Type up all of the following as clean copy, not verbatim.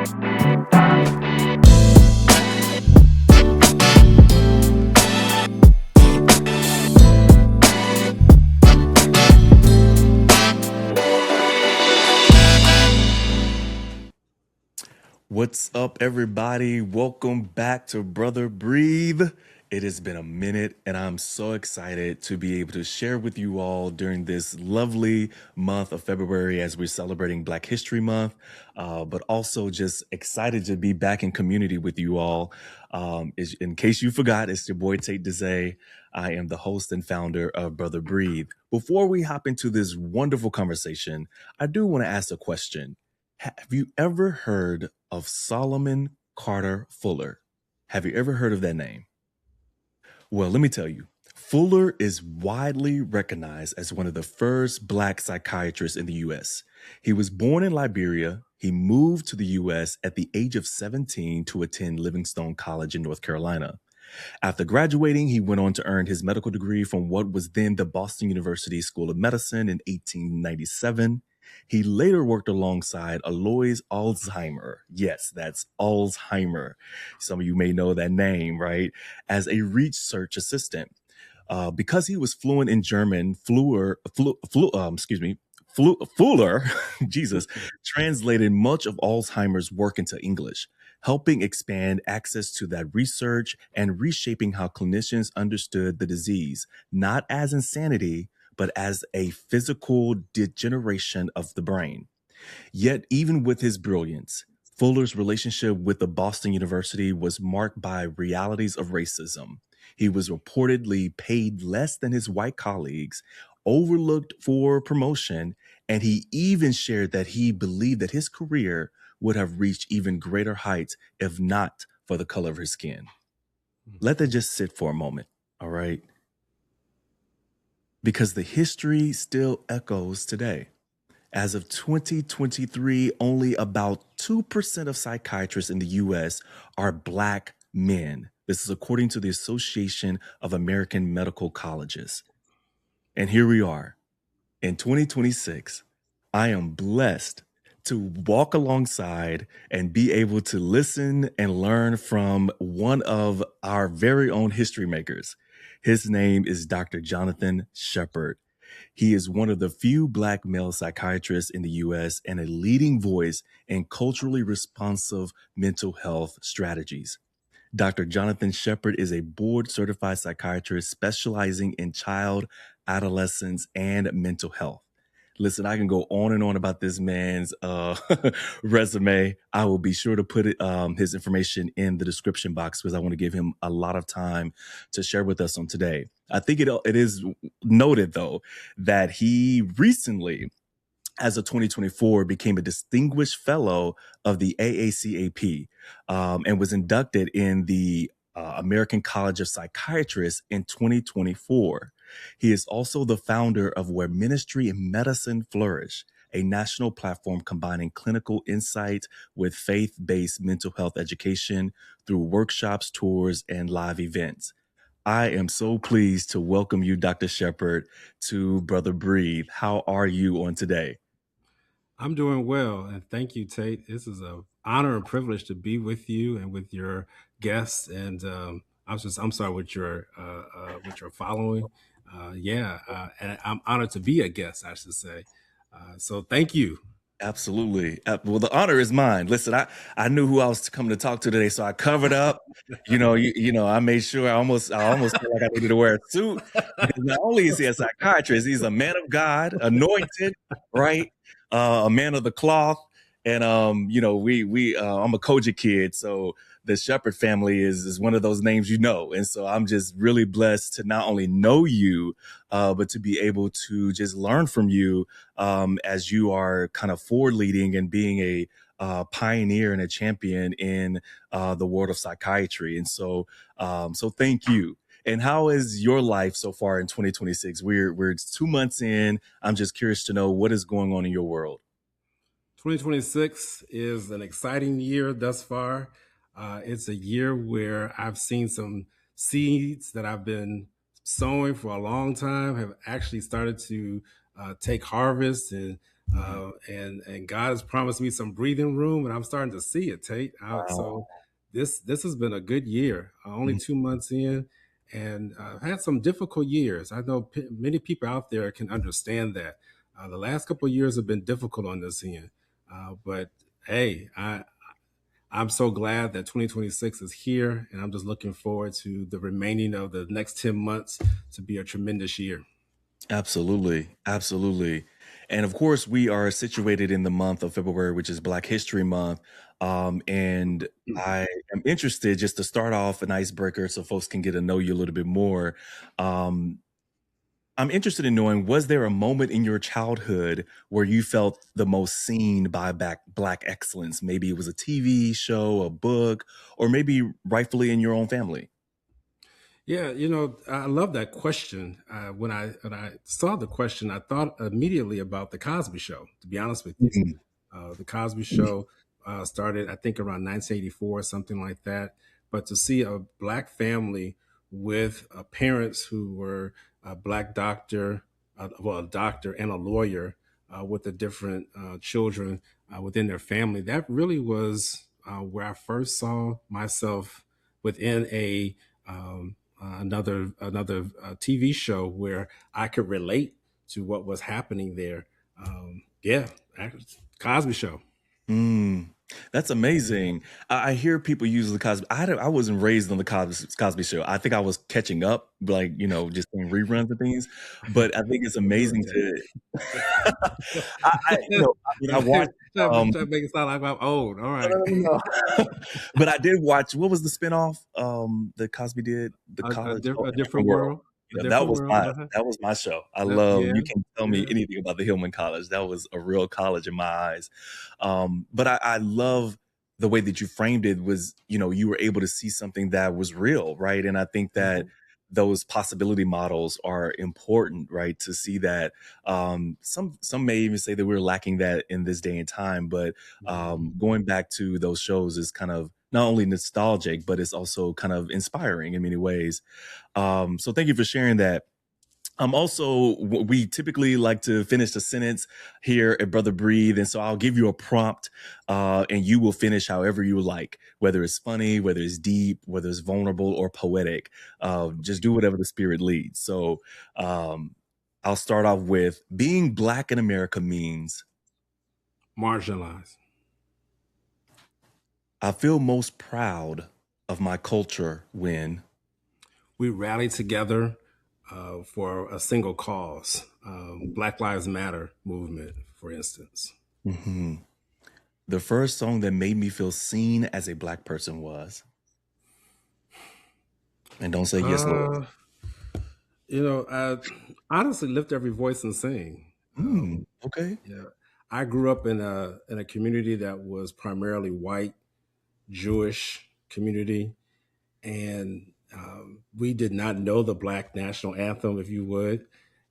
What's up, everybody? Welcome back to Brother Breathe. It has been a minute, and I'm so excited to be able to share with you all during this lovely month of February as we're celebrating Black History Month, but also just excited to be back in community with you all. In case you forgot, it's your boy Tate Desay. I am the host and founder of Brother Breathe. Before we hop into this wonderful conversation, I do want to ask a question. Have you ever heard of Solomon Carter Fuller? Have you ever heard of that name? Well, let me tell you, Fuller is widely recognized as one of the first Black psychiatrists in the U.S. He was born in Liberia. He moved to the U.S. at the age of 17 to attend Livingstone College in North Carolina. After graduating, he went on to earn his medical degree from what was then the Boston University School of Medicine in 1897. He later worked alongside Alois Alzheimer. Yes, that's Alzheimer. Some of you may know that name, right? As a research assistant. Because he was fluent in German, Fuller, Jesus, translated much of Alzheimer's work into English, helping expand access to that research and reshaping how clinicians understood the disease, not as insanity, but as a physical degeneration of the brain. Yet, even with his brilliance, Fuller's relationship with the Boston University was marked by realities of racism. He was reportedly paid less than his white colleagues, overlooked for promotion, and he even shared that he believed that his career would have reached even greater heights if not for the color of his skin. Let that just sit for a moment, all right? Because the history still echoes today. As of 2023, only about 2% of psychiatrists in the US are Black men. This is according to the Association of American Medical Colleges. And here we are in 2026. I am blessed to walk alongside and be able to listen and learn from one of our very own history makers. His name is Dr. Jonathan Shepard. He is one of the few Black male psychiatrists in the U.S. and a leading voice in culturally responsive mental health strategies. Dr. Jonathan Shepard is a board-certified psychiatrist specializing in child, adolescence, and mental health. Listen, I can go on and on about this man's resume. I will be sure to put his information in the description box because I want to give him a lot of time to share with us on today. I think it is noted, though, that he recently, as of 2024, became a Distinguished Fellow of the AACAP and was inducted in the American College of Psychiatrists in 2024. He is also the founder of Where Ministry and Medicine Flourish, a national platform combining clinical insight with faith-based mental health education through workshops, tours, and live events. I am so pleased to welcome you, Dr. Shepard, to Brother Breathe. How are you on today? I'm doing well, and thank you, Tate. This is an honor and privilege to be with you and with your guests. And I'm sorry with your following. And I'm honored to be a guest, I should say. So thank you. Absolutely. Well, the honor is mine. Listen, I knew who I was coming to talk to today, so I covered up. I made sure I almost felt like I needed to wear a suit. Because not only is he a psychiatrist, he's a man of God, anointed, right? A man of the cloth. And I'm a Koja kid, so the Shepard family is one of those names, and so I'm just really blessed to not only know you, but to be able to just learn from you as you are kind of forward leading and being a pioneer and a champion in the world of psychiatry. And so thank you. And how is your life so far in 2026? We're 2 months in. I'm just curious to know what is going on in your world. 2026 is an exciting year thus far. It's a year where I've seen some seeds that I've been sowing for a long time have actually started to take harvest. And And God has promised me some breathing room, and I'm starting to see it, Tate. Wow. So this has been a good year. Only 2 months in, and I've had some difficult years. I know many people out there can understand that. The last couple of years have been difficult on this end, but hey, I'm so glad that 2026 is here, and I'm just looking forward to the remaining of the next 10 months to be a tremendous year. Absolutely. Absolutely. And of course, we are situated in the month of February, which is Black History Month. And I am interested, just to start off an icebreaker so folks can get to know you a little bit more. Um, I'm interested in knowing, was there a moment in your childhood where you felt the most seen by Black excellence? Maybe it was a TV show, a book, or maybe rightfully in your own family. Yeah, I love that question. When I saw the question, I thought immediately about the Cosby Show. To be honest with you, Mhm. the Cosby Show started, I think, around 1984, something like that. But to see a Black family with parents who were a Black doctor, well, a doctor and a lawyer, with the different children within their family, that really was where I first saw myself within another TV show where I could relate to what was happening there. Yeah, Cosby Show. Mm, that's amazing. I hear people use the Cosby. I wasn't raised on the Cosby Show. I think I was catching up, like, just in reruns of things. But I think it's Don't do it, amazing Tate. to. I watched. Try to make it sound like I'm old. All No, right. no, no, no. But I did watch. What was the spinoff? That Cosby did, the college, A a different different world. world. A That different was world. my Uh-huh. show. I love. Yeah. You can tell me Yeah. anything about the Hillman College. That was a real college in my eyes. But I love the way that you framed it. Was, you were able to see something that was real, right? And I think that Mhm. those possibility models are important, right? To see that. Some may even say that we're lacking that in this day and time, but Mhm. going back to those shows is kind of not only nostalgic, but it's also kind of inspiring in many ways. So thank you for sharing that. We typically like to finish the sentence here at Brother Breathe. And so I'll give you a prompt, and you will finish however you like, whether it's funny, whether it's deep, whether it's vulnerable or poetic. Just do whatever the spirit leads. So I'll start off with: being Black in America means Marginalized. I feel most proud of my culture when. We rally together for a single cause. Black Lives Matter movement, for instance. Mhm. The first song that made me feel seen as a Black person was. And don't say yes, Lord. Uh, I honestly lift every voice and sing. Okay. Yeah, I grew up in a community that was primarily white, Jewish community, and we did not know the Black national anthem, if you would.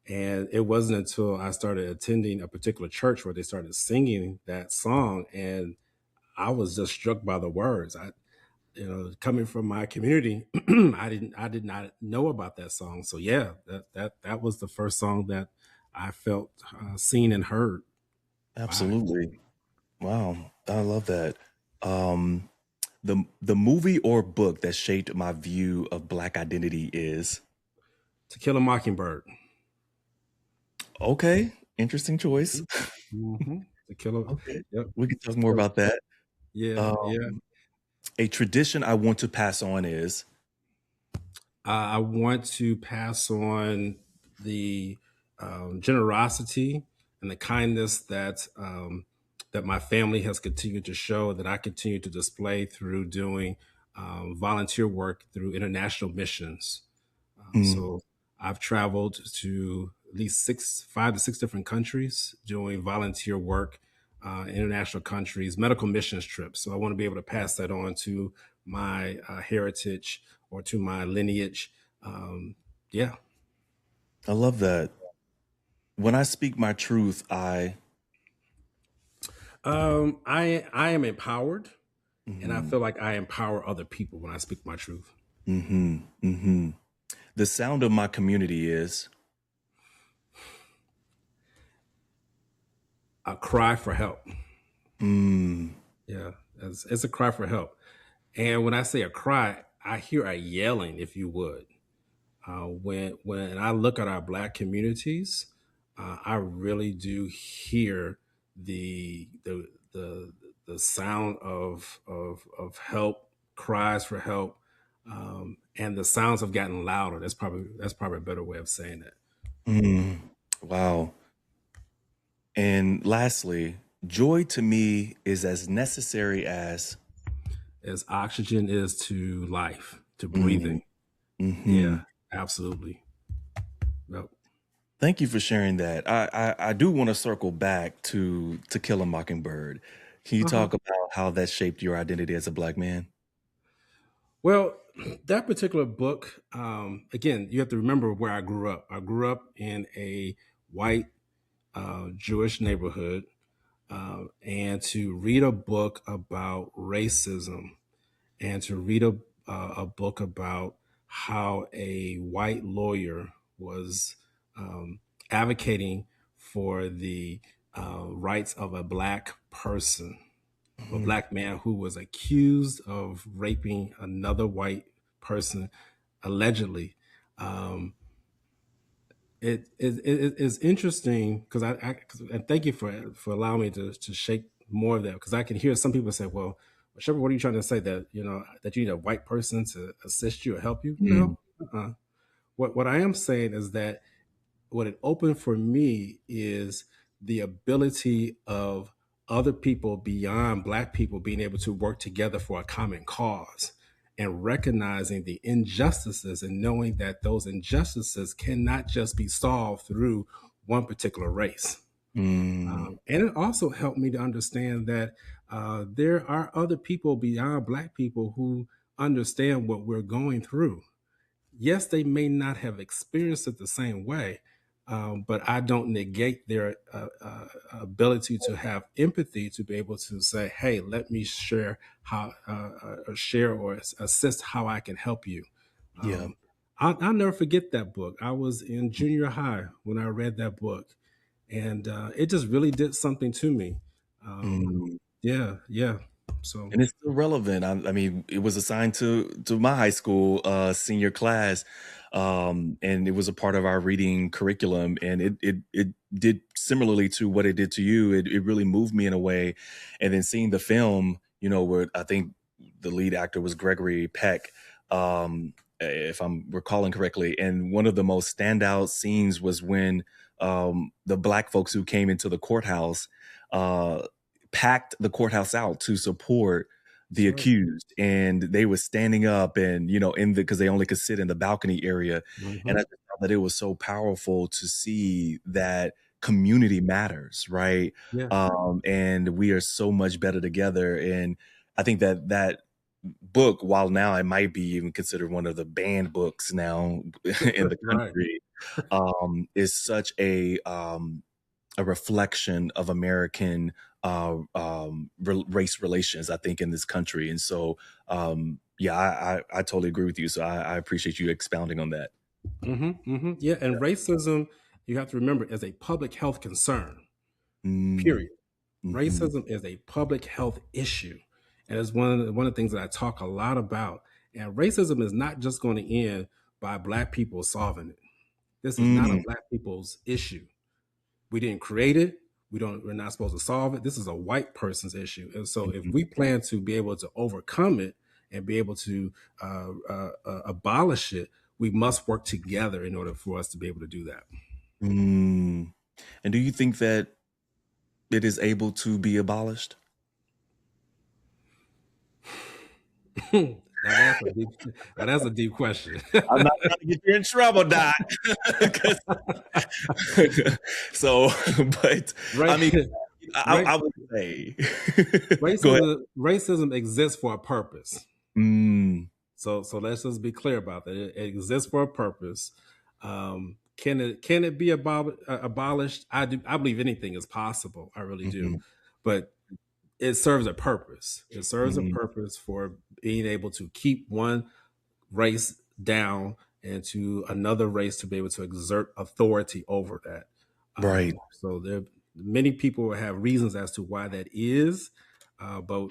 And it wasn't until I started attending a particular church where they started singing that song, and I was just struck by the words. Coming from my community, I did not know about that song. So yeah, that was the first song that I felt seen and heard by. Absolutely. Wow. I love that. Um, the movie or book that shaped my view of Black identity is. To Kill a Mockingbird. Okay. Interesting choice. Mm-hmm. To Kill a, Okay. yep. We can talk To more kill, about that. yeah, yeah. Um, a tradition I want to pass on is. I want to pass on the generosity and the kindness that my family has continued to show, that I continue to display through doing volunteer work through international missions. Mm, So I've traveled to at least 5 to 6 different countries doing volunteer work, international countries, medical missions trips. So I want to be able to pass that on to my heritage or to my lineage. Yeah. I love that. When I speak my truth, I. I am empowered, and I Mhm, feel like I empower other people when I speak my truth. mhm, mhm. The sound of my community is. a cry for help. Mm. Yeah, it's a cry for help. And when I say a cry, I hear a yelling, if you would. When I look at our Black communities, I really do hear the the the the sound of help, cries for help, and the sounds have gotten louder. That's probably a better way of saying it. Mm. Wow. And lastly, joy to me is as necessary as. As oxygen is to life, to Mm. breathing. Hmm. Yeah, absolutely. Yep. Thank you for sharing that. I do want to circle back to Kill a Mockingbird. Can you Uh-huh. talk about how that shaped your identity as a Black man? Well, that particular book, again, you have to remember where I grew up. I grew up in a white Jewish neighborhood, and to read a book about racism and to read a book about how a white lawyer was advocating for the rights of a Black person, a Mhm. Black man who was accused of raping another white person allegedly. Um, it is interesting because and thank you for allowing me to shape more of that, because I can hear some people say, well, Shepard, what are you trying to say, that that you need a white person to assist you or help you? Mm. No. What I am saying is that what it opened for me is the ability of other people beyond Black people being able to work together for a common cause, and recognizing the injustices and knowing that those injustices cannot just be solved through one particular race. Mm. And it also helped me to understand that there are other people beyond Black people who understand what we're going through. Yes, they may not have experienced it the same way, but I don't negate their ability to have empathy to be able to say, "Hey, let me share share or assist how I can help you." Yeah. Um, I'll never forget that book. I was in junior high when I read that book, and it just really did something to me. Um, Mm. yeah, yeah. So, And it's still relevant. I mean, it was assigned to my high school senior class, and it was a part of our reading curriculum. And it did similarly to what it did to you. It really moved me in a way. And then seeing the film, where I think the lead actor was Gregory Peck, if I'm recalling correctly. And one of the most standout scenes was when the Black folks who came into the courthouse. Packed the courthouse out to support the that's right. accused, and they were standing up and in the because they only could sit in the balcony area. And I Hmm. just thought that it was so powerful to see that community matters, right? Yeah. And we are so much better together. And I think that book, while now it might be even considered one of the banned books now in the Right. country, is such a reflection of American race relations, I think, in this country. And so, yeah, I totally agree with you. So I appreciate you expounding on that. Yeah, and racism, you have to remember, is a public health concern. Mm. Period. Hmm. Racism is a public health issue, and it's one of the things that I talk a lot about. And racism is not just going to end by Black people solving it. This is not a Mm. Black people's issue. We didn't create it. We're not supposed to solve it. This is a white person's issue. And so if Mhm. we plan to be able to overcome it and be able to abolish it, we must work together in order for us to be able to do that. Mm. And do you think that it is able to be abolished? now that's a deep question. I'm not trying to get you in trouble, Doc. 'Cause- so, but I right, mean, right. I would say, go ahead. Racism exists for a purpose. Mm. So let's just be clear about that. It exists for a purpose. Can it be abolished? I believe anything is possible. I really do, Mhm. but it serves a purpose. It serves a Mhm. purpose for being able to keep one race down and to another race to be able to exert authority over that. Right. So many people will have reasons as to why that is, but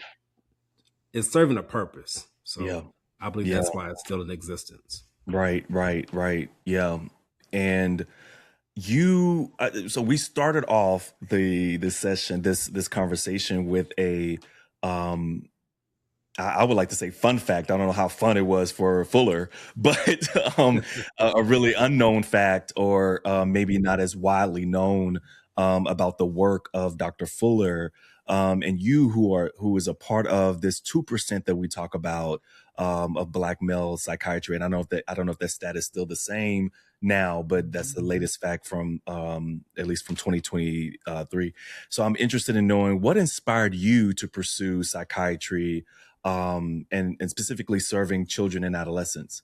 it's serving a purpose. Yeah. So I believe Yeah. that's why it's still in existence. Right. Yeah. And you, so we started off this session, this conversation with a, um, I would like to say fun fact. I don't know how fun it was for Fuller, but a really unknown fact, or maybe not as widely known about the work of Dr. Fuller, and you, who is a part of this 2% that we talk about of Black male psychiatry. And I don't know if that stat is still the same now, but that's the latest fact from at least from 2023. So I'm interested in knowing what inspired you to pursue psychiatry, and specifically serving children and adolescents.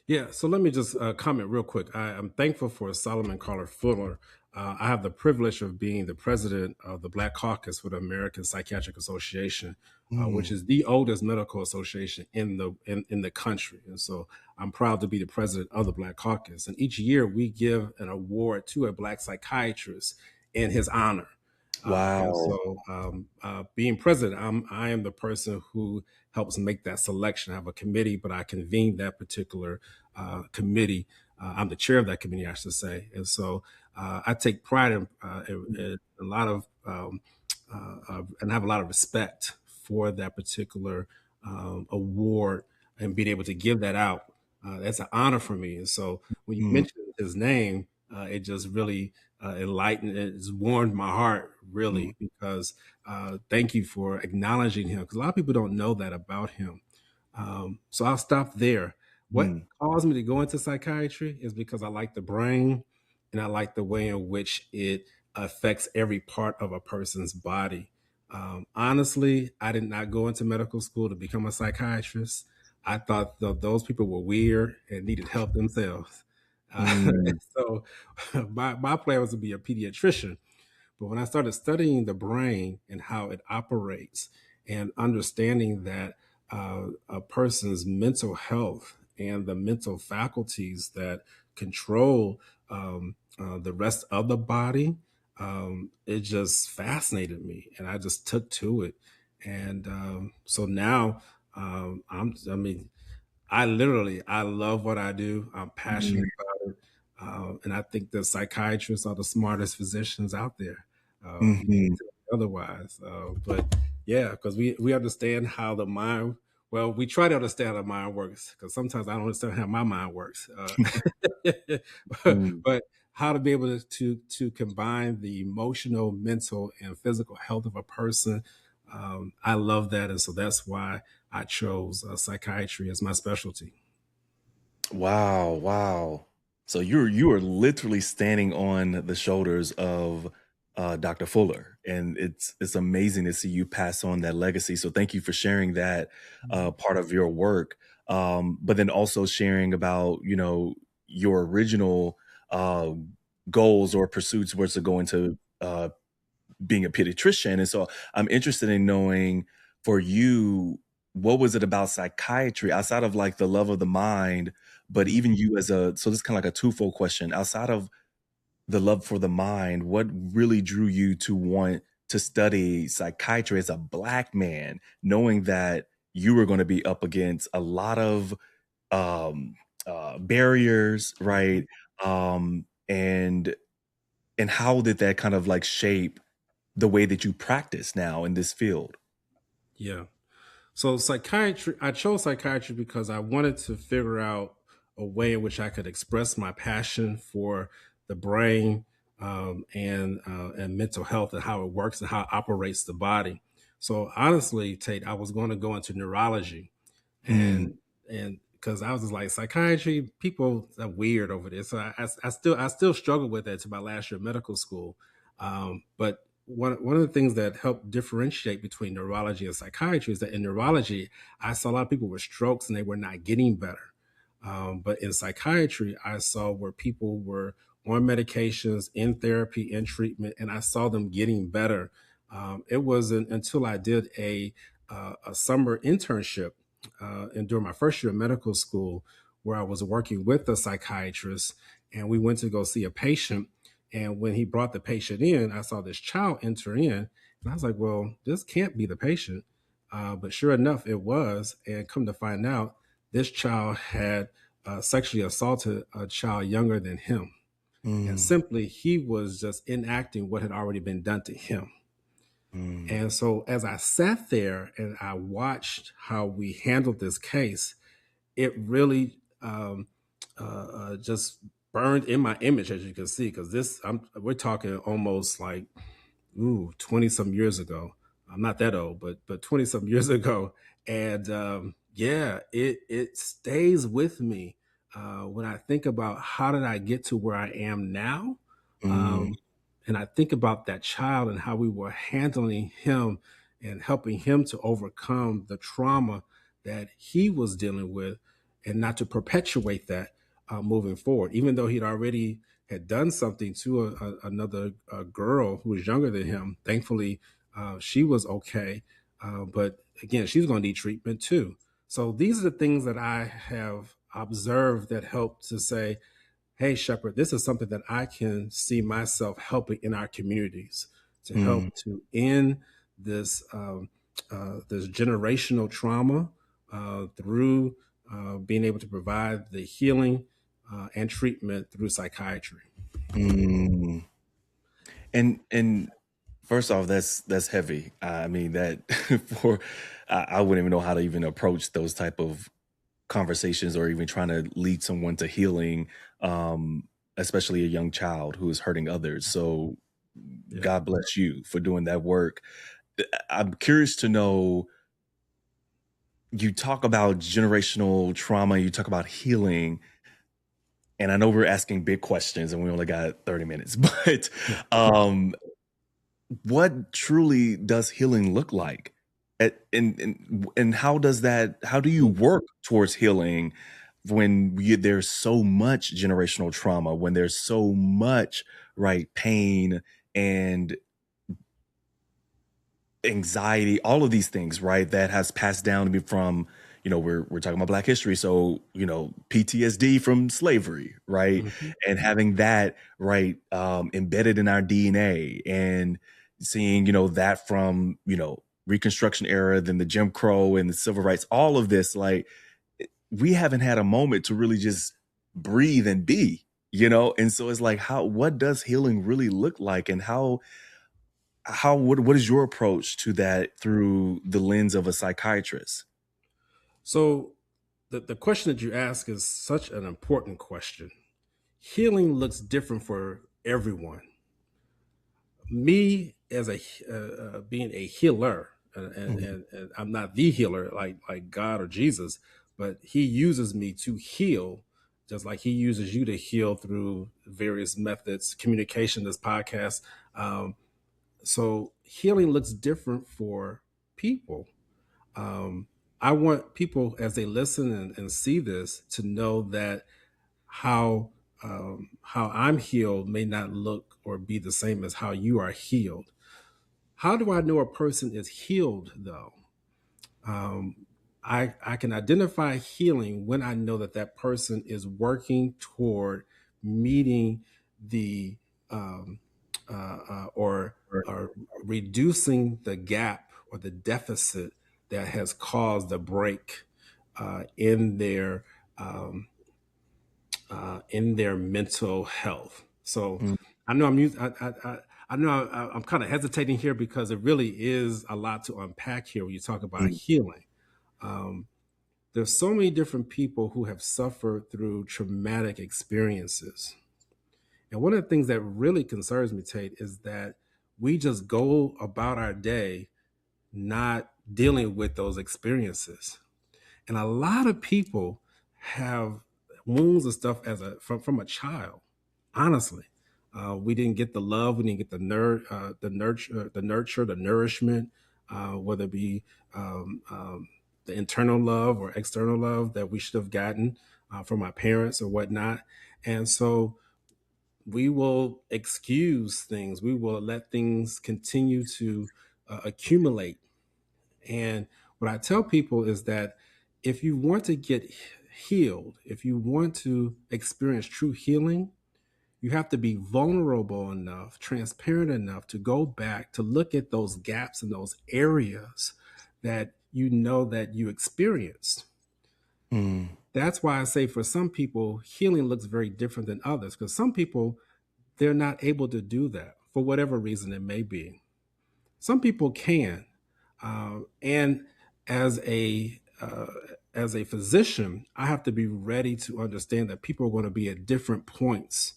Yeah, so let me just comment real quick. I'm thankful for Solomon Carter Fuller. I have the privilege of being the president of the Black Caucus for the American Psychiatric Association, which Mm, is the oldest medical association in the country. And so I'm proud to be the president of the Black Caucus. And each year we give an award to a Black psychiatrist in his honor. And wow. so, being president, I am the person who helps make that selection. I have a committee, but I convene that particular committee. I'm the chair of that committee, I should say. And so, I take pride in a lot of, and have a lot of respect for that particular award and being able to give that out. That's an honor for me. And so, when you Mm, mentioned his name, it just really enlightened, it's warmed my heart, mm, really, because thank you for acknowledging him, because a lot of people don't know that about him. So I'll stop there. What mm, caused me to go into psychiatry is because I like the brain and I like the way in which it affects every part of a person's body. Honestly, I did not go into medical school to become a psychiatrist. I thought those people were weird and needed help themselves. mm, So my plan was to be a pediatrician. But when I started studying the brain and how it operates and understanding that a person's mental health and the mental faculties that control the rest of the body, it just fascinated me. And I just took to it. And so now I mean, I love what I do. I'm mm, passionate about it. And I think the psychiatrists are the smartest physicians out there. You can't mhm. tell me otherwise. But yeah, because we understand how the mind, well, we try to understand how the mind works, because sometimes I don't understand how my mind works. Mm. But how to be able to combine the emotional, mental, and physical health of a person. I love that. And so that's why I chose psychiatry as my specialty. Wow. So you are literally standing on the shoulders of Dr. Fuller, and it's amazing to see you pass on that legacy. So thank you for sharing that part of your work, but then also sharing about your original uh, goals or pursuits was to go into being a pediatrician. And so I'm interested in knowing, for you, what was it about psychiatry outside of like the love of the mind, but even you as so this is kind of like a twofold question. Outside of the love for the mind, what really drew you to want to study psychiatry as a Black man, knowing that you were going to be up against a lot of um, barriers, right? And how did that kind of like shape the way that you practice now in this field? Yeah. So psychiatry, I chose psychiatry because I wanted to figure out a way in which I could express my passion for the brain, and mental health and how it works and how it operates the body. So honestly, Tate, I was going to go into neurology, Mm, and because I was just like, psychiatry, people are weird over there. So I still struggle with it to my last year of medical school. But one of the things that helped differentiate between neurology and psychiatry is that in neurology, I saw a lot of people with strokes and they were not getting better. But in psychiatry, I saw where people were on medications, in therapy, in treatment, and I saw them getting better. It wasn't until I did a summer internship and during my first year of medical school, where I was working with a psychiatrist, and we went to go see a patient, And when he brought the patient in, I saw this child enter in, and I was like, well, this can't be the patient. But sure enough, it was. And come to find out, this child had sexually assaulted a child younger than him. And Mm, simply, he was just enacting what had already been done to him. mm, And so, as I sat there and I watched how we handled this case, it really just burned in my image, as you can see, because we're talking almost like 20 some years ago. I'm not that old, but 20 some years ago. And yeah, it stays with me when I think about how did I get to where I am now. mm, Um, and I think about that child and how we were handling him and helping him to overcome the trauma that he was dealing with, and not to perpetuate that moving forward, even though he'd already had done something to another girl who was younger than him. Thankfully, she was okay. But again, she's going to need treatment too. So these are the things that I have observed that help to say, hey, Shepherd, this is something that I can see myself helping in our communities to mm, help to end this this generational trauma through being able to provide the healing and treatment through psychiatry. mm. And first off, that's heavy. I mean that for I wouldn't even know how to even approach those type of conversations or even trying to lead someone to healing, especially a young child who is hurting others. So Yeah. God bless you for doing that work. I'm curious to know, you talk about generational trauma, you talk about healing, and I know we're asking big questions and we only got 30 minutes, but um, what truly does healing look like? And how does that, how do you work towards healing when there's so much generational trauma, when there's so much, right, pain and anxiety, all of these things, right, that has passed down to me from, we're talking about Black history, so PTSD from slavery, right, Mhm. and having that, right, embedded in our DNA, and seeing that from Reconstruction era, then the Jim Crow and the civil rights, all of this, like, we haven't had a moment to really just breathe and be, and so it's like, what does healing really look like, and what is your approach to that through the lens of a psychiatrist? So the question that you ask is such an important question. Healing looks different for everyone. Me as a being a healer, Mhm, and I'm not the healer like God or Jesus, but He uses me to heal, just like He uses you to heal through various methods, communication, this podcast. So healing looks different for people. Um, I want people as they listen and see this to know that how I'm healed may not look or be the same as how you are healed. How do I know a person is healed though? Um, I can identify healing when I know that that person is working toward meeting the um, or reducing the gap or the deficit that has caused a break in um, their mental health. So mm, I know I know I'm kind of hesitating here because it really is a lot to unpack here when you talk about mm, healing. Um, there's so many different people who have suffered through traumatic experiences. And one of the things that really concerns me, Tate, is that we just go about our day not dealing with those experiences. And a lot of people have wounds and stuff from a child. Honestly, we didn't get the love, we didn't get the nurture, the nourishment, whether it be the internal love or external love that we should have gotten from our parents or whatnot. And so we will excuse things. We will let things continue to accumulate. And what I tell people is that if you want to get healed, if you want to experience true healing, you have to be vulnerable enough, transparent enough to go back to look at those gaps in those areas that you know that you experienced. Mm. That's why I say for some people, healing looks very different than others, because some people, they're not able to do that for whatever reason it may be. Some people can, and as a as a physician, I have to be ready to understand that people are going to be at different points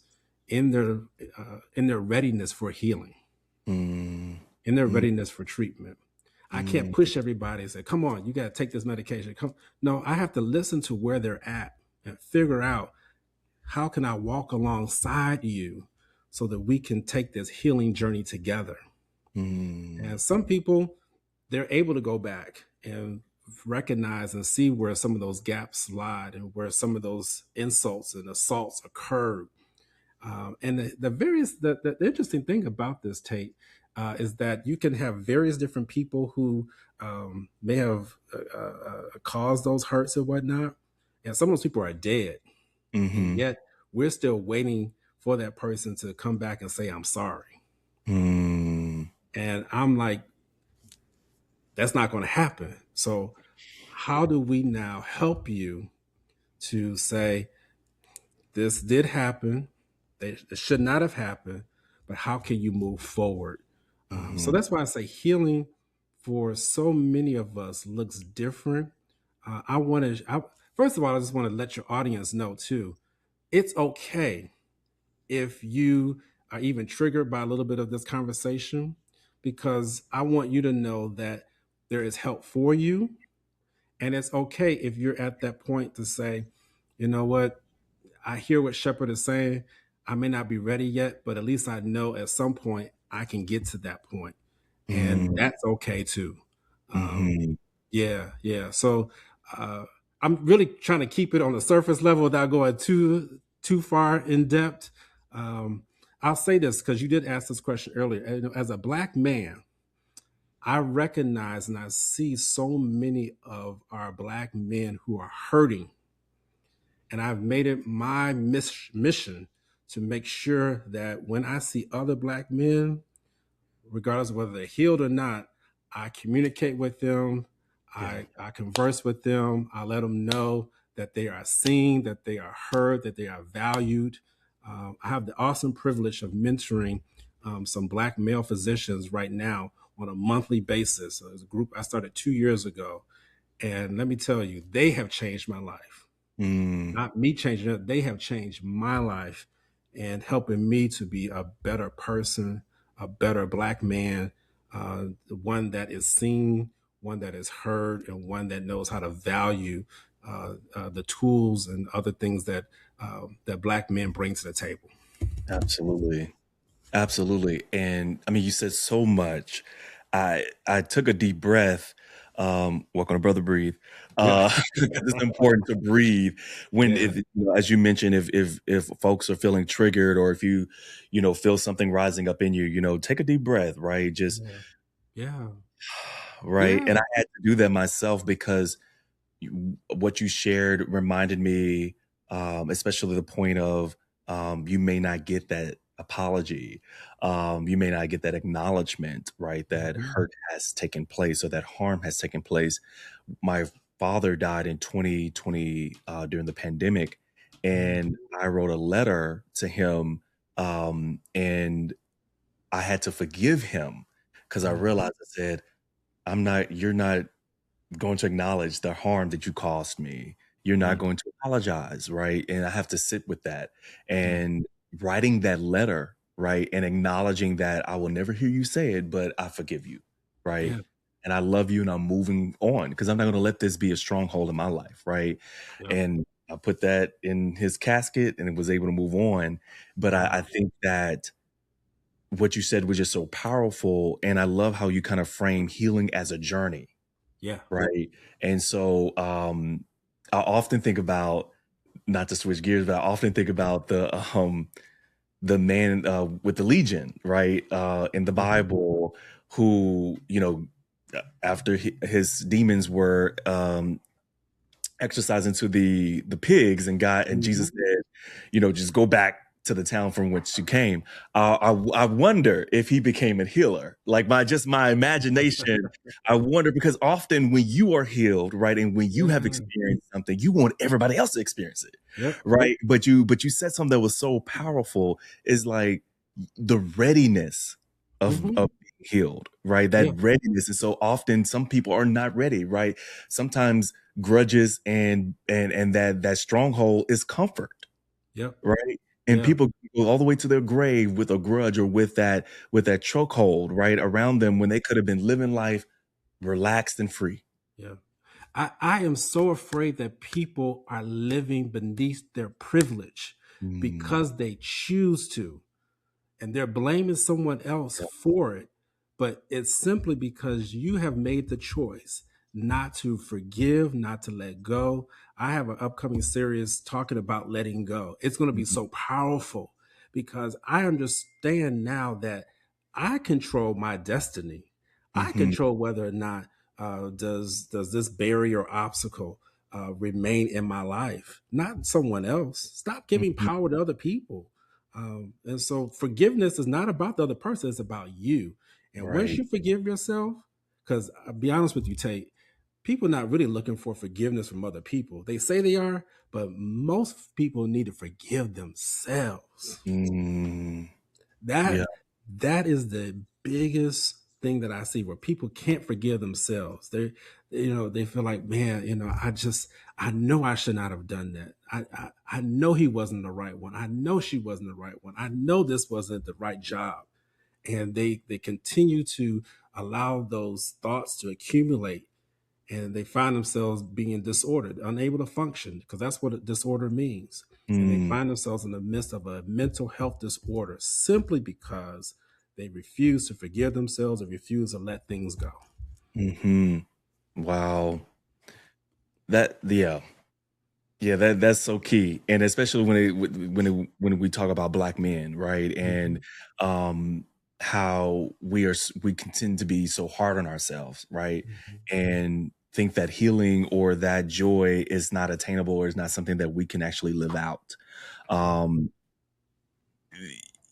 in their readiness for healing, Mm. in their Mm. readiness for treatment. I can't Mm. push everybody and say, "Come on, you got to take this medication." Come, no, I have to listen to where they're at and figure out how can I walk alongside you so that we can take this healing journey together. Mm. And some people, they're able to go back and recognize and see where some of those gaps lie and where some of those insults and assaults occurred. And the interesting thing about this, Tate, is that you can have various different people who may have caused those hurts and whatnot, and some of those people are dead, and Mm-hmm. yet we're still waiting for that person to come back and say, "I'm sorry." Mm. And I'm like, that's not going to happen. So, how do we now help you to say, this did happen? It should not have happened, but how can you move forward? So Mm-hmm. that's why I say healing for so many of us looks different. I want to, first of all, I just want to let your audience know too, it's okay if you are even triggered by a little bit of this conversation, because I want you to know that there is help for you. And it's okay if you're at that point to say, you know what, I hear what Shepard is saying. I may not be ready yet, but at least I know at some point I can get to that point. And Mm. that's okay too. Um, Mm-hmm. yeah, yeah. So uh, I'm really trying to keep it on the surface level without going too far in depth. Um, I'll say this because you did ask this question earlier. As a Black man, I recognize and I see so many of our Black men who are hurting, and I've made it my mission to make sure that when I see other Black men, regardless of whether they're healed or not, I communicate with them. Yeah. I converse with them. I let them know that they are seen, that they are heard, that they are valued. I have the awesome privilege of mentoring some Black male physicians right now on a monthly basis. So there's a group I started 2 years ago. And let me tell you, they have changed my life. Mm. Not me changing it, they have changed my life and helping me to be a better person, a better Black man, one that is seen, one that is heard, and one that knows how to value the tools and other things that that Black men bring to the table. Absolutely. Absolutely. And I mean, you said so much. I took a deep breath. Welcome to Brother Breathe. Yeah, Because it's important to breathe when, yeah, if you know, as you mentioned, if folks are feeling triggered, or if you feel something rising up in you, take a deep breath, right? Just yeah, yeah, right. yeah. And I had to do that myself because what you shared reminded me, especially the point of, you may not get that apology, you may not get that acknowledgement, right? That Mhm, hurt has taken place or that harm has taken place. My father died in 2020 during the pandemic, mhm, and I wrote a letter to him, and I had to forgive him because I yeah, realized, I said, you're not going to acknowledge the harm that you caused me. You're not yeah, going to apologize, right? And I have to sit with that. yeah, And writing that letter, right? And acknowledging that I will never hear you say it, but I forgive you, right? yeah, And I love you and I'm moving on because I'm not going to let this be a stronghold in my life, right? yeah, And I put that in his casket and was able to move on. But yeah, I think that what you said was just so powerful. And I love how you kind of frame healing as a journey, yeah. right? And so, I often think about, not to switch gears, but I often think about the man, with the legion, right? In the Mhm, Bible, who, after his demons were, exercising to the pigs, and God and Jesus mhm, said, just go back to the town from which you came. I wonder if he became a healer. Like my imagination. I wonder because often when you are healed, right, and when you have Yeah. experienced something, you want everybody else to experience it, Yep. right? But you said something that was so powerful. Is like the readiness Hmm. of being healed, right? That Yeah. readiness. And so often some people are not ready, right? Sometimes grudges and that stronghold is comfort, Yep. right? And Yeah. people go all the way to their grave with a grudge or with that chokehold, right, around them when they could have been living life relaxed and free. Yeah. I am so afraid that people are living beneath their privilege Mm, because they choose to, and they're blaming someone else yeah. for it. But it's simply because you have made the choice not to forgive, not to let go. I have an upcoming series talking about letting go. It's going to be Mhm, so powerful because I understand now that I control my destiny. I mhm, control whether or not does this barrier or obstacle remain in my life, not someone else. Stop giving mhm. power to other people. And so forgiveness is not about the other person, it's about you. And once Right. you forgive yourself, because I'll be honest with you, Tate, people are not really looking for forgiveness from other people. They say they are, but most people need to forgive themselves. Mm, That yeah. that is the biggest thing that I see where people can't forgive themselves. They feel like, man, I know I should not have done that. I know he wasn't the right one. I know she wasn't the right one. I know this wasn't the right job. And they continue to allow those thoughts to accumulate, and they find themselves being disordered, unable to function, because that's what a disorder means. And they Mm, find themselves in the midst of a mental health disorder simply because they refuse to forgive themselves or refuse to let things go. mhm. Wow. Yeah. Yeah, that's so key, and especially when we talk about Black men, right? And Mhm. um, how we continue to be so hard on ourselves, right? Mhm. And think that healing or that joy is not attainable or is not something that we can actually live out. Yeah. Um,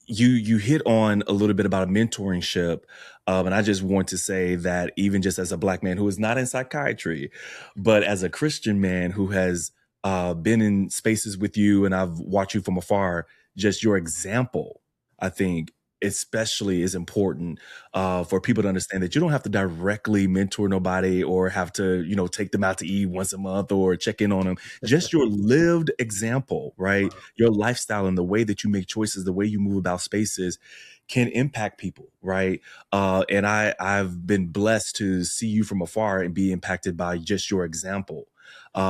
you hit on a little bit about a mentorship, and I just want to say that even just as a Black man who is not in psychiatry, but as a Christian man who has been in spaces with you and I've watched you from afar, just your example, I think, especially is important for people to understand that you don't have to directly mentor nobody or have to, take them out to eat once a month or check in on them. Just your lived example, right? Wow. Your lifestyle and the way that you make choices, the way you move about spaces can impact people, right? And I've been blessed to see you from afar and be impacted by just your example.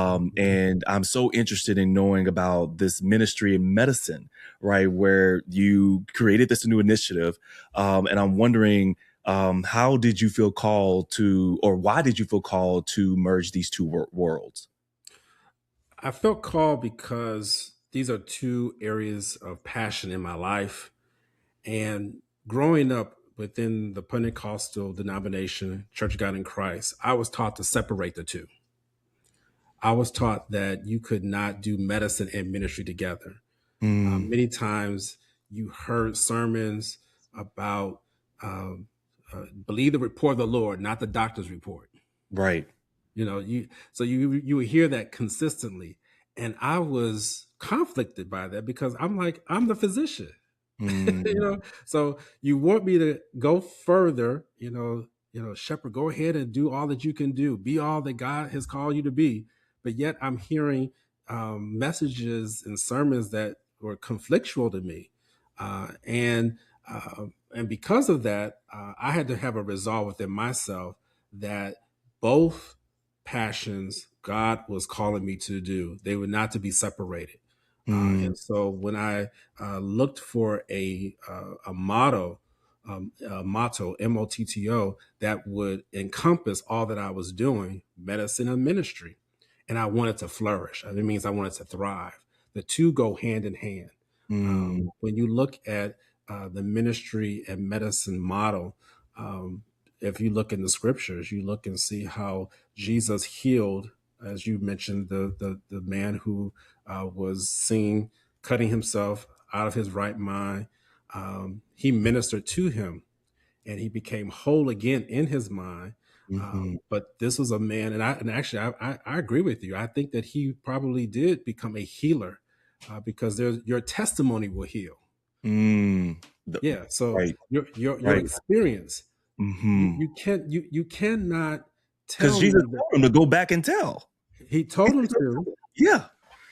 Mhm. And I'm so interested in knowing about this ministry in medicine, right? Where you created this new initiative. And I'm wondering, how did you feel called to, or why did you feel called to merge these two worlds? I felt called because these are two areas of passion in my life. And growing up within the Pentecostal denomination, Church of God in Christ, I was taught to separate the two. I was taught that you could not do medicine and ministry together. Mm, Many times you heard sermons about um, believe the report of the Lord, not the doctor's report. right. You would hear that consistently, and I was conflicted by that because I'm like, I'm the physician. Mm, So you want me to go further, shepherd, go ahead and do all that you can do, be all that God has called you to be. But yet I'm hearing messages and sermons that were conflictual to me, and because of that, I had to have a resolve within myself that both passions God was calling me to do, they were not to be separated. mm, And so when I looked for a motto, MOTTO, that would encompass all that I was doing, medicine and ministry. And I wanted to flourish. It means I wanted to thrive. The two go hand in hand. mm, When you look at the ministry and medicine model, um, if you look in the scriptures, you look and see how Jesus healed, as you mentioned, the man who was seen cutting himself out of his right mind. He ministered to him, and he became whole again in his mind. Mm-hmm. But this was a man, and actually, I agree with you. I think that he probably did become a healer, because your testimony will heal. Yeah. So Right. your Right. experience, Mm-hmm. you cannot Because tell Jesus me that. told him to go back and tell. He told him to, Yeah.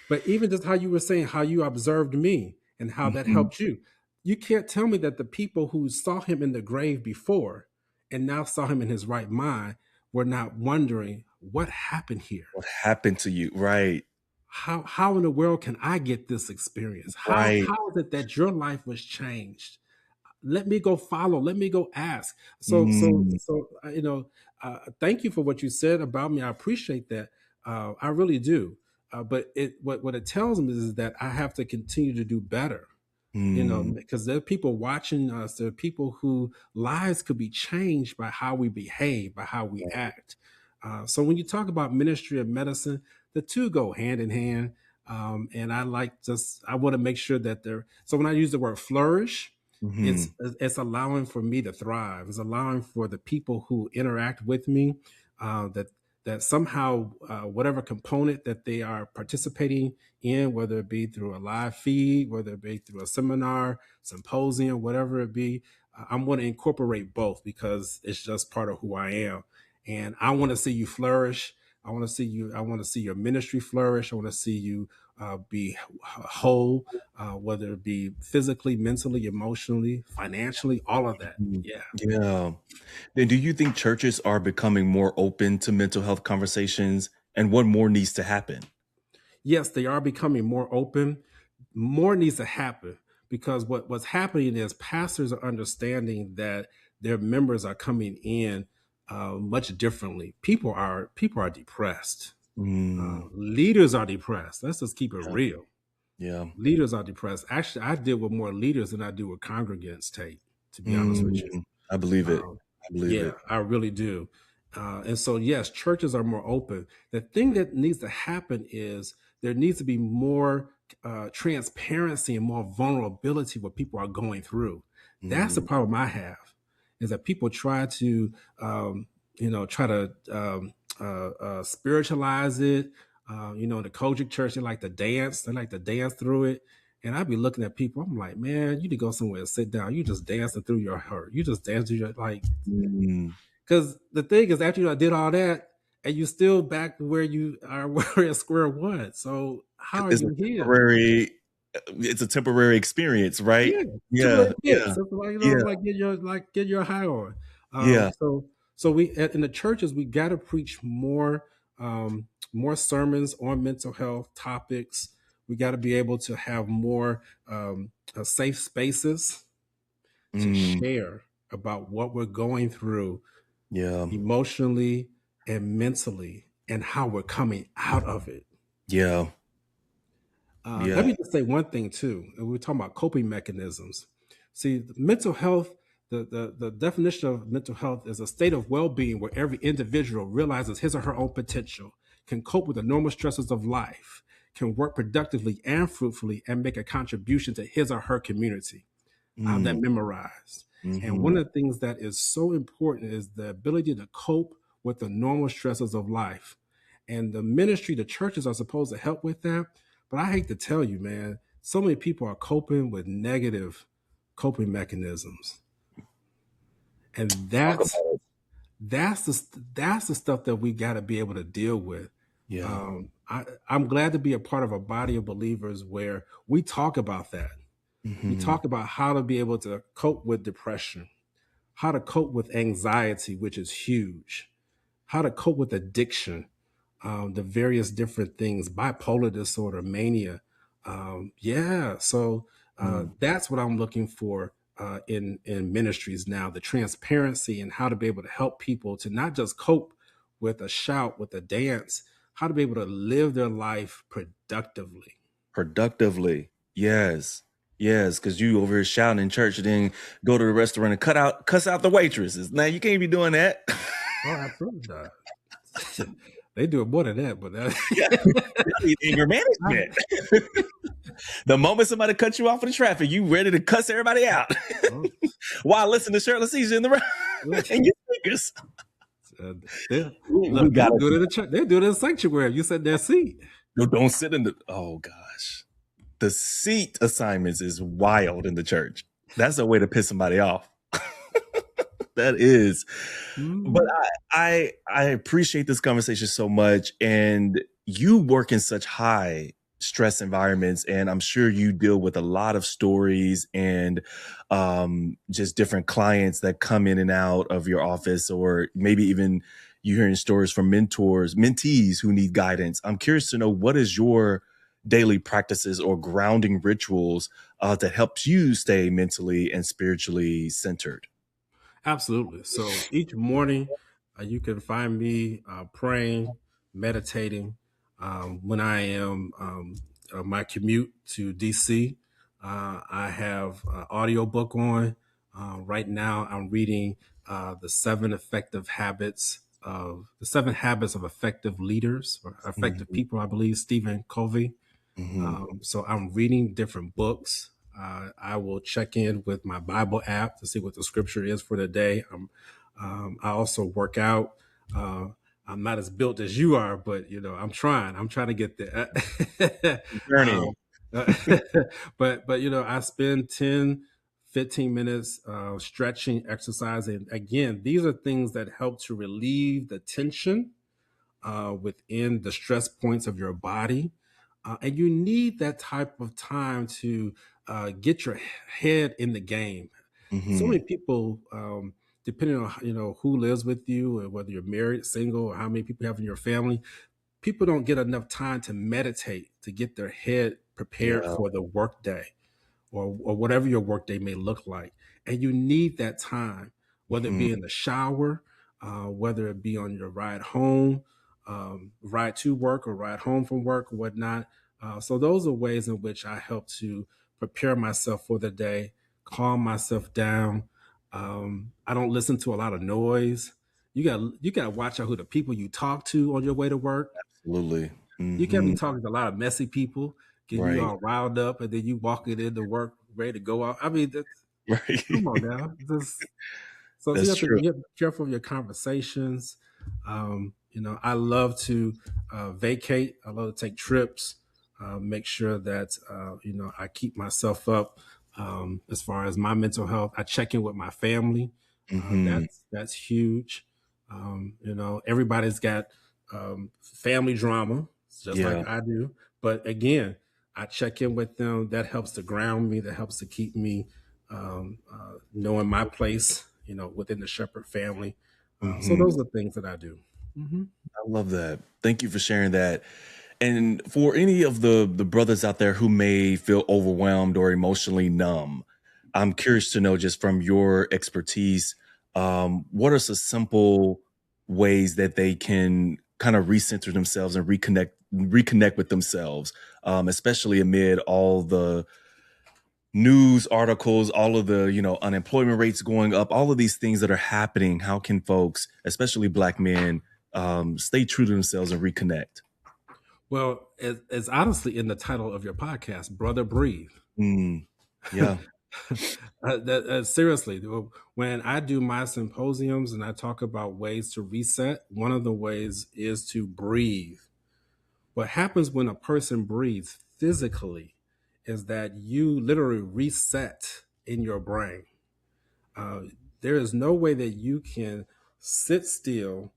but even just how you were saying how you observed me and how that Mm-hmm. helped you, you can't tell me that the people who saw him in the grave before and now saw him in his right mind were not wondering what happened here. What happened to you? Right. How in the world can I get this experience? Right. How is it that your life was changed? Let me go follow. Let me go ask. Mm. Thank you for what you said about me. I appreciate that. I really do. But what it tells me is that I have to continue to do better. Mm. Because there are people watching us. There are people who lives could be changed by how we behave, by how we act. So when you talk about ministry of medicine, the two go hand in hand. And I want to make sure that they're. So when I use the word flourish, Mm-hmm. it's allowing for me to thrive. It's allowing for the people who interact with me, that somehow whatever component that they are participating in, whether it be through a live feed, whether it be through a seminar, symposium, whatever it be, I'm going to incorporate both because it's just part of who I am. And I want to see you flourish. I want to see your ministry flourish. I want to see you be whole, whether it be physically, mentally, emotionally, financially, all of that. Mm. Yeah. Yeah. Then do you think churches are becoming more open to mental health conversations, and what more needs to happen? Yes, they are becoming more open. More needs to happen because what's happening is pastors are understanding that their members are coming in much differently. People are depressed. Mm. Leaders are depressed. Let's just keep it Yeah. real. Yeah. Leaders are depressed. Actually, I deal with more leaders than I do with congregants, Tate, to be honest with you. Mm. I believe it. Um, I believe yeah, it. I really do. And so, yes, churches are more open. The thing that needs to happen is there needs to be more transparency and more vulnerability what people are going through. That's the Mm. problem I have, is that people try to, spiritualize it. The Kojic church, they like to dance. They like to dance through it. And I'd be looking at people, I'm like, man, you need to go somewhere and sit down. You just dancing through your hurt. You just dancing through your, like, Mm. because the thing is, after you did all that, and you still back where you are, where at square one. So how are It's a you here? temporary it's a temporary experience, right? Yeah, Yeah. temporary fix. Yeah. That's like, Yeah. get your high on. Yeah. So we in the churches we got to preach more sermons on mental health topics. We got to be able to have more safe spaces to Mm. share about what we're going through Yeah. emotionally and mentally and how we're coming out of it. Yeah. Let Yeah. me just say one thing too. And we're talking about coping mechanisms. See, mental health, the definition of mental health is a state of well-being where every individual realizes his or her own potential, can cope with the normal stresses of life, can work productively and fruitfully, and make a contribution to his or her community. I have that Mm. memorized. And Mhm. one of the things that is so important is the ability to cope with the normal stresses of life. And the ministry, the churches are supposed to help with that. But I hate to tell you, man, so many people are coping with negative coping mechanisms. And Talk about it. that's the stuff that we got to be able to deal with. Yeah. I'm glad to be a part of a body of believers where we talk about that. We Mhm. talk about how to be able to cope with depression, how to cope with anxiety, which is huge, how to cope with addiction, the various different things, bipolar disorder, mania. So Mm. that's what I'm looking for in ministries now: the transparency and how to be able to help people to not just cope with a shout, with a dance, how to be able to live their life productively. Productively. Yes. Yes, because you over here shouting in church and then go to the restaurant and cuss out the waitresses. Now you can't be doing that. Oh, absolutely not. They do it more than that, but Yeah. In your management. The moment somebody cuts you off in the traffic, you ready to cuss everybody out. Oh, While listening to Shirley Caesar in the room and your speakers. We look, they got do it in it. the church. They do it in the sanctuary. You said their seat. Don't sit in the. Oh gosh, the seat assignments is wild in the church. That's a way to piss somebody off. That is. But I appreciate this conversation so much, and you work in such high stress environments, and I'm sure you deal with a lot of stories and just different clients that come in and out of your office, or maybe even you hearing stories from mentees who need guidance. I'm curious to know, what is your daily practices or grounding rituals that helps you stay mentally and spiritually centered? Absolutely. So each morning, you can find me praying, meditating. When I am my commute to DC, I have an audio book on. Right now, I'm reading the seven habits of effective leaders or effective Mhm. people. I believe Stephen Covey. Mhm. So I'm reading different books. I will check in with my Bible app to see what the scripture is for the day. I also work out. Uh, I'm not as built as you are, but I'm trying. I'm trying to get there. Journey. um, uh, but I spend 10, 15 minutes stretching, exercising. Again, these are things that help to relieve the tension within the stress points of your body. And you need that type of time to get your head in the game. So Mhm. many people, depending on who lives with you, or whether you're married, single, or how many people you have in your family, people don't get enough time to meditate, to get their head prepared Yeah. for the workday, or whatever your workday may look like. And you need that time, whether it Mhm. be in the shower, whether it be on your ride home, ride to work, or ride home from work, or whatnot. So those are ways in which I help to prepare myself for the day, calm myself down. I don't listen to a lot of noise. You got to watch out who the people you talk to on your way to work. Absolutely. You can't be Mhm. talking to a lot of messy people, getting you Right. all riled up, and then you walking into work ready to go out. I mean, Right. come on now. So you That's have to true. be careful of your conversations. I love to vacate. I love to take trips. Make sure that I keep myself up as far as my mental health. I check in with my family. Mhm. That's huge. Everybody's got family drama, just Yeah. like I do. But again, I check in with them. That helps to ground me. That helps to keep me knowing my place, within the Shepherd family. So Mhm. those are the things that I do. Hmm. I love that. Thank you for sharing that. And for any of the brothers out there who may feel overwhelmed or emotionally numb, I'm curious to know, just from your expertise, what are some simple ways that they can kind of recenter themselves and reconnect with themselves, especially amid all the news articles, all of the, unemployment rates going up, all of these things that are happening. How can folks, especially Black men, stay true to themselves and reconnect? Well, it's honestly in the title of your podcast, Brother Breathe. Mm, yeah. Seriously, when I do my symposiums and I talk about ways to reset, one of the ways is to breathe. What happens when a person breathes physically is that you literally reset in your brain. Uh, there is no way that you can sit still,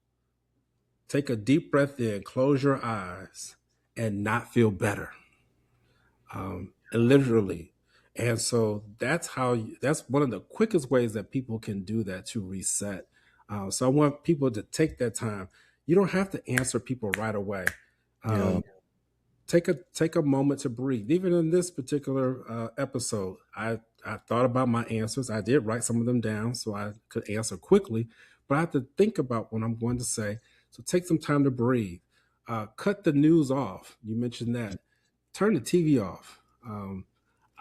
take a deep breath in, close your eyes, and not feel better. Literally. And so that's one of the quickest ways that people can do that, to reset. So I want people to take that time. You don't have to answer people right away. Yeah. Um, take a moment to breathe. Even in this particular episode, I thought about my answers. I did write some of them down so I could answer quickly, but I have to think about what I'm going to say. So take some time to breathe. Cut the news off. You mentioned that. Turn the TV off.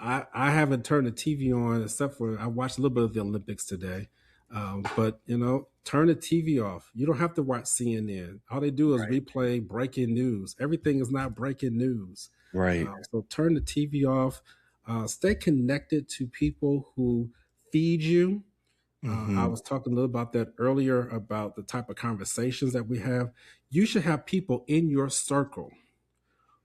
I haven't turned the TV on except for I watched a little bit of the Olympics today. But turn the TV off. You don't have to watch CNN. All they do is Right. replay breaking news. Everything is not breaking news. Right. So turn the TV off. Stay connected to people who feed you. I Mm-hmm. was talking a little about that earlier about the type of conversations that we have. You should have people in your circle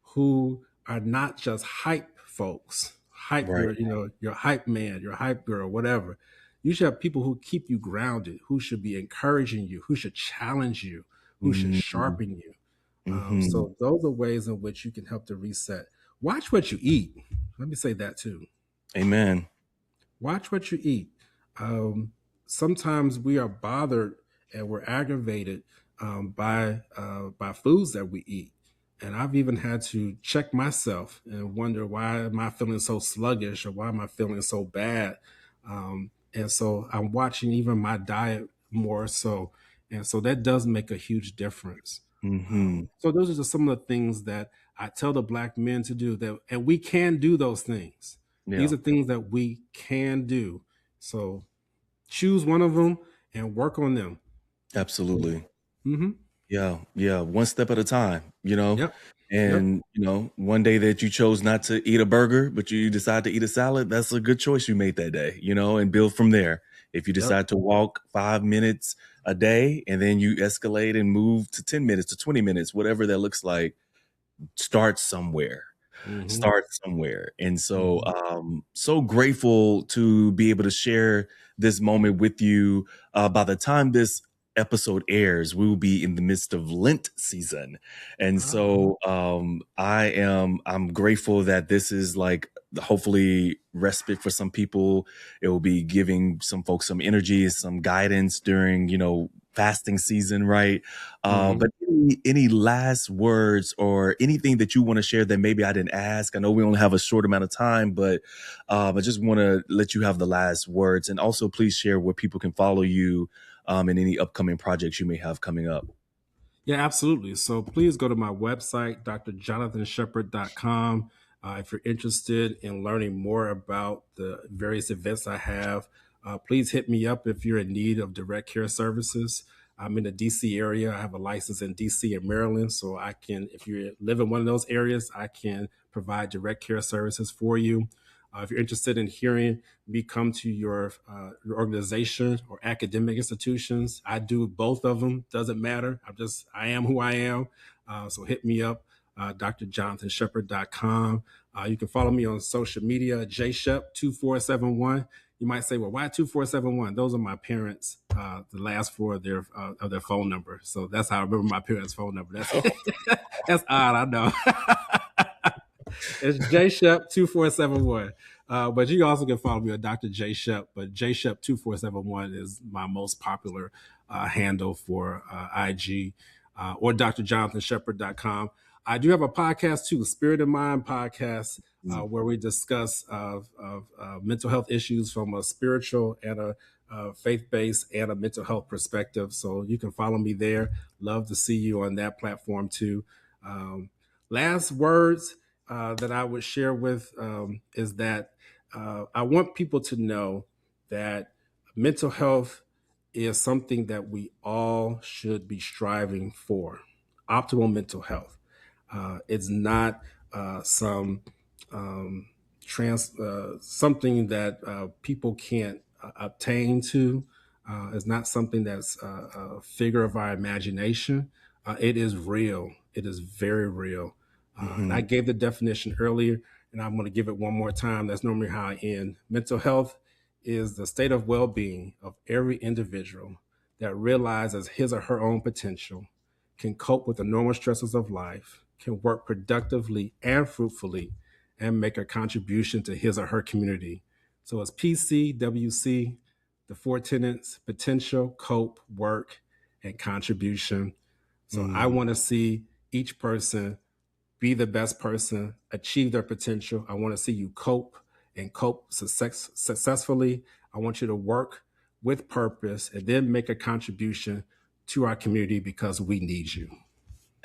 who are not just hype folks, hype Right. your hype man, your hype girl, whatever. You should have people who keep you grounded, who should be encouraging you, who should challenge you, who should Mm-hmm. sharpen you. Mm-hmm. So those are ways in which you can help to reset. Watch what you eat. Let me say that too. Amen. Watch what you eat. Um, Sometimes we are bothered and we're aggravated by foods that we eat. And I've even had to check myself and wonder, why am I feeling so sluggish, or why am I feeling so bad? And so I'm watching even my diet more so. And so that does make a huge difference. Mm-hmm. So those are just some of the things that I tell the Black men to do, that, and we can do those things. Yeah. These are things that we can do. So choose one of them and work on them. Absolutely. Mm-hmm. Yeah. Yeah. One step at a time, Yep. Yep. and, one day that you chose not to eat a burger, but you decide to eat a salad, that's a good choice you made that day, and build from there. If you Yep. decide to walk 5 minutes a day and then you escalate and move to 10 minutes to 20 minutes, whatever that looks like, start somewhere. Mm-hmm. Start somewhere. And so, Mm-hmm. so grateful to be able to share this moment with you. By the time this episode airs, we will be in the midst of Lent season. And Ah, so, I'm grateful that this is like hopefully respite for some people. It will be giving some folks some energy, some guidance during, fasting season, right? mm-hmm. But any last words or anything that you want to share that maybe I didn't ask? I know we only have a short amount of time, but I just want to let you have the last words. And also, please share where people can follow you and any upcoming projects you may have coming up. Yeah, absolutely. So please go to my website, drjonathanshepherd.com. If you're interested in learning more about the various events I have, please hit me up if you're in need of direct care services. I'm in the DC area. I have a license in DC and Maryland, so I can, if you live in one of those areas, I can provide direct care services for you. If you're interested in hearing me come to your organization or academic institutions, I do both of them. Doesn't matter. I am who I am. So hit me up, drjonathanshepherd.com. You can follow me on social media, jshep2471. You might say, well, why 2471? Those are my parents, the last four of their phone number. So that's how I remember my parents' phone number. That's odd, I know. It's jshep2471. But you also can follow me on Dr. J Shep, but jshep2471 is my most popular handle for IG, or drjonathanshepherd.com. I do have a podcast too, Spirit of Mind podcast, where we discuss mental health issues from a spiritual and a faith-based and a mental health perspective. So you can follow me there. Love to see you on that platform too. Last words that I would share with is that I want people to know that mental health is something that we all should be striving for. Optimal mental health. It's not some something that people can't obtain to. It's not something that's a figure of our imagination. It is real. It is very real. And I Mm-hmm. gave the definition earlier, and I'm going to give it one more time. That's normally how I end. Mental health is the state of well-being of every individual that realizes his or her own potential, can cope with the normal stresses of life, can work productively and fruitfully, and make a contribution to his or her community. So it's PCWC, the four tenets: potential, cope, work, and contribution. So I Mm-hmm. want to see each person be the best person, achieve their potential. I want to see you cope and cope successfully. I want you to work with purpose and then make a contribution to our community because we need you.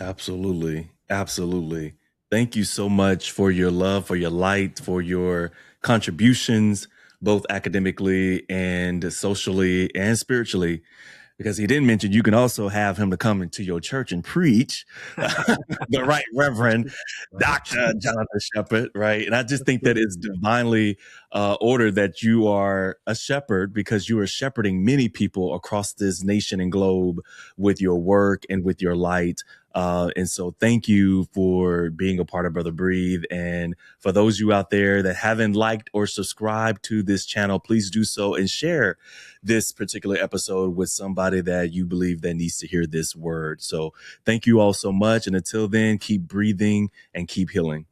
Absolutely. Absolutely. Thank you so much for your love, for your light, for your contributions, both academically and socially and spiritually. because he didn't mention you can also have him to come into your church and preach, the Right Reverend Dr. Jonathan Shepherd, right? And I just think that it's divinely ordered that you are a shepherd, because you are shepherding many people across this nation and globe with your work and with your light. And so thank you for being a part of Brother Breathe. And for those of you out there that haven't liked or subscribed to this channel, please do so and share this particular episode with somebody that you believe that needs to hear this word. So thank you all so much. And until then, keep breathing and keep healing.